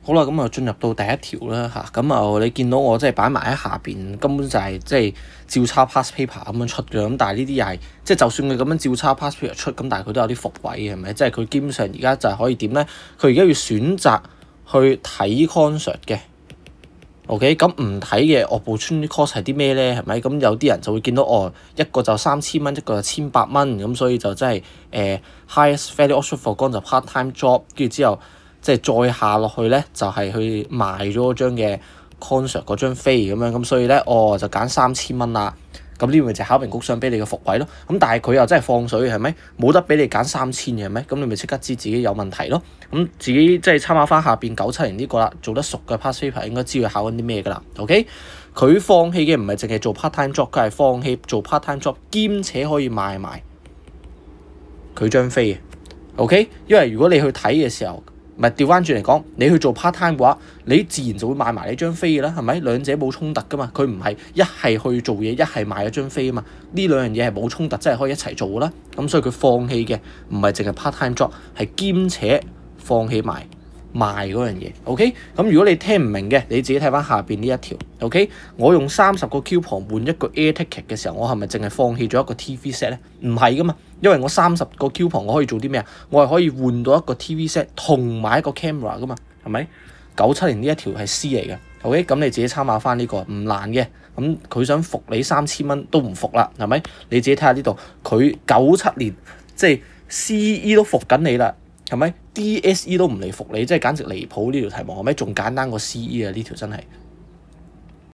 好啦，咁啊進入到第一條啦嚇，咁啊你見到我即係擺埋喺下邊，根本就係即係照抄 past paper 咁樣出嘅，咁但係呢啲又係即係就算佢咁樣照抄 past paper 出，咁但係佢都有啲伏位嘅，係咪？即係佢基本上而家就係可以點咧？佢而家要選擇去睇 concert 嘅。OK， 咁唔睇嘅 opportunity cost 係啲咩咧？係咪？咁有啲人就會見到一個就3000蚊，一個就1800蚊，咁所以就真係highest value option for gone 就 part time job， 跟住之後即係再下落去咧，就係去賣咗嗰張嘅 concert 嗰張飛咁樣，咁所以咧就揀3000蚊啦。咁呢個就係考評局想俾你嘅伏位咯。咁但係佢又真係放水係咪？冇得俾你揀3000嘅係咪？咁你咪即刻知自己有問題咯。咁自己即係參考翻下邊97年呢個啦，做得熟嘅 past paper 應該知佢考緊啲咩㗎啦。OK， 佢放棄嘅唔係淨係做 part time job， 佢係放棄做 part time job 兼且可以賣埋佢張飛嘅。OK， 因為如果你去睇嘅時候，咪調翻轉嚟講，你去做 part time 嘅話，你自然就會賣埋你張飛嘅啦，係咪？兩者冇衝突噶嘛，佢唔係一係去做嘢，一係賣一張飛啊嘛。呢兩樣嘢係冇衝突，即係可以一齊做啦。咁所以佢放棄嘅唔係淨係 part time job， 係兼且放棄埋賣嗰樣嘢。OK， 咁如果你聽唔明嘅，你自己睇翻下邊呢一條。OK， 我用30個 coupon 換一個 air ticket 嘅時候，我係咪淨係放棄咗一個 TV set 咧？唔係噶嘛，因為我30個 coupon 我可以做啲咩啊？我係可以換到一個 TV set 同埋一個 camera 噶嘛，係咪？97年呢一條係 C 嚟嘅。OK， 咁你自己參考翻呢個唔難嘅。咁佢想服你3000蚊都唔服啦，係咪？你自己睇下呢度，佢97年即係 CE 都服緊你啦，係咪？DSE 都唔嚟服你，即係簡直離譜呢條題目，係咪？仲簡單過 CE 啊！呢條真係〜